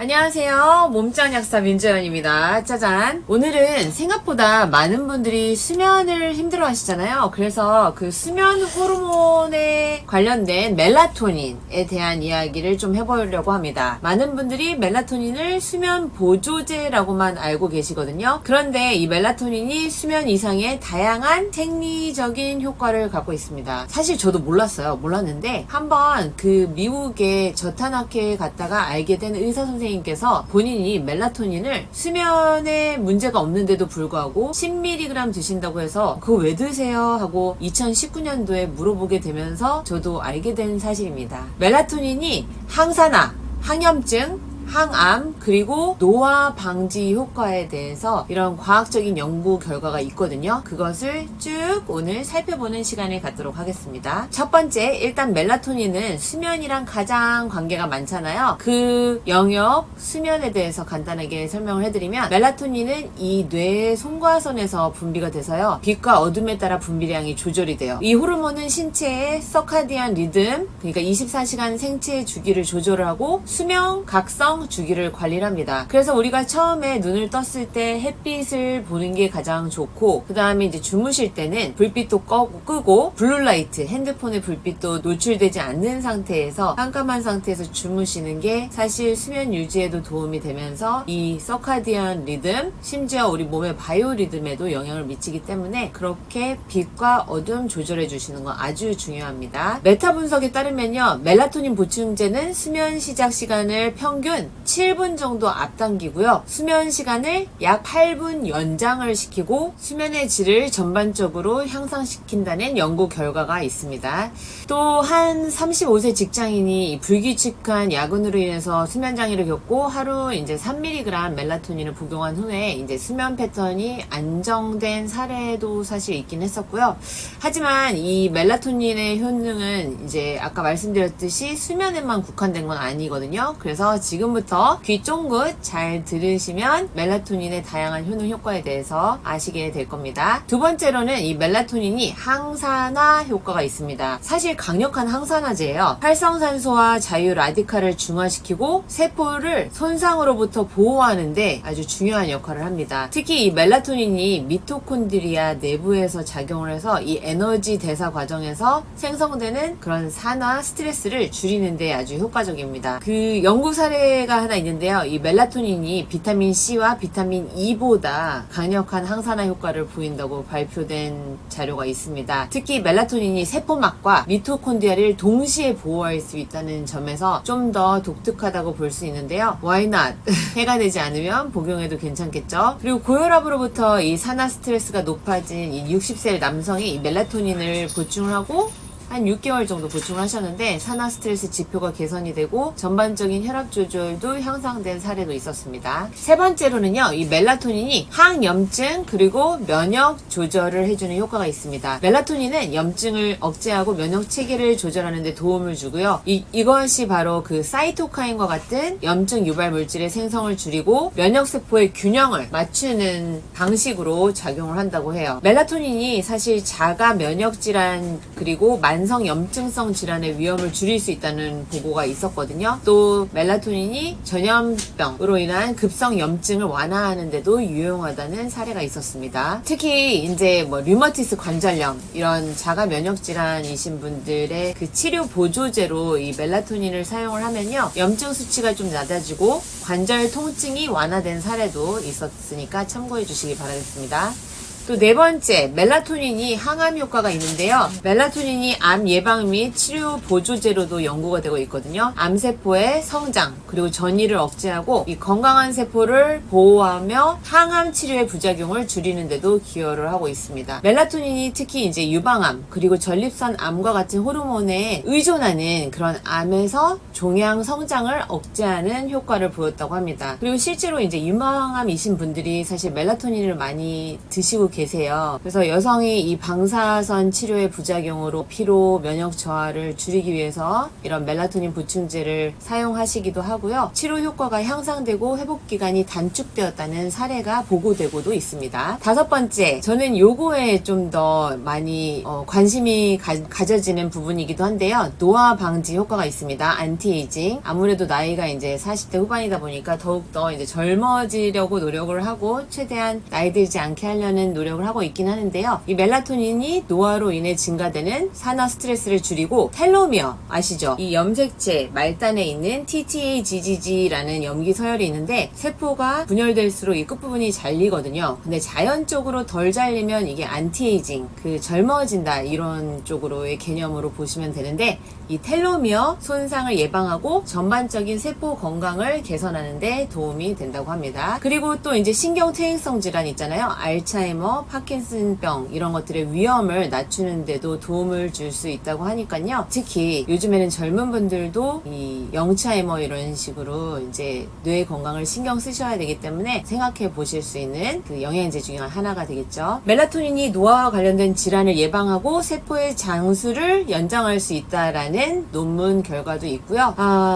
안녕하세요. 몸짱 약사 민주연입니다. 짜잔. 오늘은 생각보다 많은 분들이 수면을 힘들어 하시잖아요. 그래서 그 수면 호르몬에 관련된 멜라토닌에 대한 이야기를 좀 해보려고 합니다. 많은 분들이 멜라토닌을 수면 보조제라고만 알고 계시거든요. 그런데 이 멜라토닌이 수면 이상의 다양한 생리적인 효과를 갖고 있습니다. 사실 저도 몰랐는데 한번 그 미국의 저탄학회에 갔다가 알게 된 의사 선생님께서 본인이 멜라토닌을 수면에 문제가 없는데도 불구하고 10mg 드신다고 해서 그거 왜 드세요? 하고 2019년도에 물어보게 되면서 저도 알게 된 사실입니다. 멜라토닌이 항산화, 항염증, 항암, 그리고 노화 방지 효과에 대해서 이런 과학적인 연구 결과가 있거든요. 그것을 쭉 오늘 살펴보는 시간을 갖도록 하겠습니다. 첫 번째, 일단 멜라토닌은 수면이랑 가장 관계가 많잖아요. 그 영역, 수면에 대해서 간단하게 설명을 해드리면 멜라토닌은 이 뇌의 송과선에서 분비가 돼서요. 빛과 어둠에 따라 분비량이 조절이 돼요. 이 호르몬은 신체의 서카디안 리듬, 그러니까 24시간 생체 주기를 조절을 하고 수면, 각성, 주기를 관리를 합니다. 그래서 우리가 처음에 눈을 떴을 때 햇빛을 보는 게 가장 좋고, 그 다음에 이제 주무실 때는 불빛도 끄고 블루라이트, 핸드폰의 불빛도 노출되지 않는 상태에서 깜깜한 상태에서 주무시는 게 사실 수면 유지에도 도움이 되면서 이 서카디안 리듬, 심지어 우리 몸의 바이오 리듬에도 영향을 미치기 때문에 그렇게 빛과 어둠 조절해 주시는 건 아주 중요합니다. 메타 분석에 따르면요, 멜라토닌 보충제는 수면 시작 시간을 평균 7분 정도 앞당기고요. 수면 시간을 약 8분 연장을 시키고 수면의 질을 전반적으로 향상시킨다는 연구 결과가 있습니다. 또 한 35세 직장인이 불규칙한 야근으로 인해서 수면 장애를 겪고 하루 이제 3mg 멜라토닌을 복용한 후에 이제 수면 패턴이 안정된 사례도 사실 있긴 했었고요. 하지만 이 멜라토닌의 효능은 이제 아까 말씀드렸듯이 수면에만 국한된 건 아니거든요. 그래서 지금부터 귀 쫑긋 잘 들으시면 멜라토닌의 다양한 효능 효과에 대해서 아시게 될 겁니다. 두 번째로는 이 멜라토닌이 항산화 효과가 있습니다. 사실 강력한 항산화제예요. 활성산소와 자유 라디칼을 중화시키고 세포를 손상으로부터 보호하는데 아주 중요한 역할을 합니다. 특히 이 멜라토닌이 미토콘드리아 내부에서 작용을 해서 이 에너지 대사 과정에서 생성되는 그런 산화 스트레스를 줄이는 데 아주 효과적입니다. 그 연구 사례가 하나 있는데요. 이 멜라토닌이 비타민 C와 비타민 E보다 강력한 항산화 효과를 보인다고 발표된 자료가 있습니다. 특히 멜라토닌이 세포막과 미토콘드리아를 동시에 보호할 수 있다는 점에서 좀 더 독특하다고 볼 수 있는데요. Why not? 해가 되지 않으면 복용해도 괜찮겠죠? 그리고 고혈압으로부터 이 산화 스트레스가 높아진 이 60세 남성이 이 멜라토닌을 보충을 하고 한 6개월 정도 보충을 하셨는데 산화 스트레스 지표가 개선이 되고 전반적인 혈압 조절도 향상된 사례도 있었습니다. 세 번째로는요, 이 멜라토닌이 항염증 그리고 면역 조절을 해주는 효과가 있습니다. 멜라토닌은 염증을 억제하고 면역 체계를 조절하는 데 도움을 주고요. 이것이 바로 그 사이토카인과 같은 염증 유발 물질의 생성을 줄이고 면역 세포의 균형을 맞추는 방식으로 작용을 한다고 해요. 멜라토닌이 사실 자가 면역 질환 그리고 만성 염증성 질환의 위험을 줄일 수 있다는 보고가 있었거든요. 또 멜라토닌이 전염병으로 인한 급성 염증을 완화하는 데도 유용하다는 사례가 있었습니다. 특히 이제 류마티스 관절염 이런 자가 면역 질환이신 분들의 그 치료 보조제로 이 멜라토닌을 사용을 하면요, 염증 수치가 좀 낮아지고 관절 통증이 완화된 사례도 있었으니까 참고해 주시기 바라겠습니다. 또 네 번째, 멜라토닌이 항암 효과가 있는데요. 멜라토닌이 암 예방 및 치료 보조제로도 연구가 되고 있거든요. 암세포의 성장 그리고 전이를 억제하고 이 건강한 세포를 보호하며 항암 치료의 부작용을 줄이는 데도 기여를 하고 있습니다. 멜라토닌이 특히 이제 유방암 그리고 전립선 암과 같은 호르몬에 의존하는 그런 암에서 종양 성장을 억제하는 효과를 보였다고 합니다. 그리고 실제로 이제 유방암이신 분들이 사실 멜라토닌을 많이 드시고 계세요. 그래서 여성이 이 방사선 치료의 부작용으로 피로, 면역 저하를 줄이기 위해서 이런 멜라토닌 보충제를 사용하시기도 하고요. 치료 효과가 향상되고 회복 기간이 단축되었다는 사례가 보고되고도 있습니다. 다섯 번째, 저는 요거에 좀 더 많이 관심이 가져지는 부분이기도 한데요. 노화 방지 효과가 있습니다. 안티에이징. 아무래도 나이가 이제 40대 후반이다 보니까 더욱더 이제 젊어지려고 노력을 하고 최대한 나이 들지 않게 하려는 노력을 하고 있긴 하는데요. 이 멜라토닌이 노화로 인해 증가되는 산화 스트레스를 줄이고 텔로미어 아시죠? 이 염색체 말단에 있는 TTAGGG라는 염기 서열이 있는데 세포가 분열될수록 이 끝부분이 잘리거든요. 근데 자연적으로 덜 잘리면 이게 안티에이징, 그 젊어진다 이런 쪽으로의 개념으로 보시면 되는데 이 텔로미어 손상을 예방하고 전반적인 세포 건강을 개선하는 데 도움이 된다고 합니다. 그리고 또 이제 신경퇴행성 질환 있잖아요. 알츠하이머, 파킨슨병 이런 것들의 위험을 낮추는 데도 도움을 줄 수 있다고 하니까요. 특히 요즘에는 젊은 분들도 이 영츠하이머 이런 식으로 이제 뇌 건강을 신경 쓰셔야 되기 때문에 생각해 보실 수 있는 그 영양제 중에 하나가 되겠죠. 멜라토닌이 노화와 관련된 질환을 예방하고 세포의 장수를 연장할 수 있다라는 논문 결과도 있고요.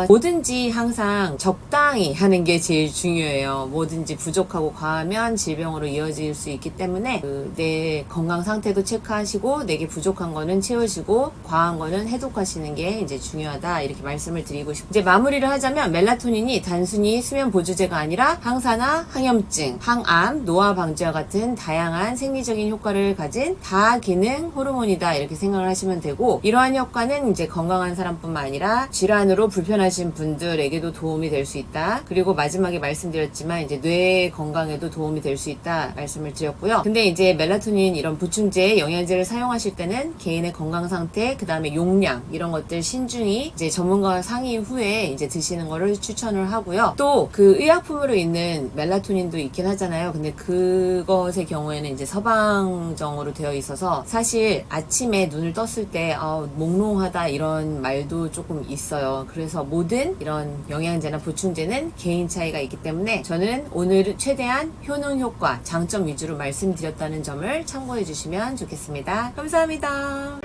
뭐든지 항상 적당히 하는 게 제일 중요해요. 뭐든지 부족하고 과하면 질병으로 이어질 수 있기 때문에 내 건강 상태도 체크하시고 내게 부족한 거는 채우시고 과한 거는 해독하시는 게 이제 중요하다 이렇게 말씀을 드리고 싶고 이제 마무리를 하자면 멜라토닌이 단순히 수면 보조제가 아니라 항산화, 항염증, 항암, 노화 방지와 같은 다양한 생리적인 효과를 가진 다기능 호르몬이다 이렇게 생각을 하시면 되고 이러한 효과는 이제 건강한 사람뿐만 아니라 질환으로 불편하신 분들에게도 도움이 될 수 있다. 그리고 마지막에 말씀드렸지만 이제 뇌 건강에도 도움이 될 수 있다 말씀을 드렸고요. 근데 이제 멜라토닌 이런 보충제, 영양제를 사용하실 때는 개인의 건강 상태, 그 다음에 용량 이런 것들 신중히 이제 전문가와 상의 후에 이제 드시는 거를 추천을 하고요. 또 그 의약품으로 있는 멜라토닌도 있긴 하잖아요. 근데 그것의 경우에는 이제 서방정으로 되어 있어서 사실 아침에 눈을 떴을 때 몽롱하다 이런 말도 조금 있어요. 그래서 모든 이런 영양제나 보충제는 개인 차이가 있기 때문에 저는 오늘 최대한 효능 효과, 장점 위주로 말씀드렸다는 점을 참고해 주시면 좋겠습니다. 감사합니다.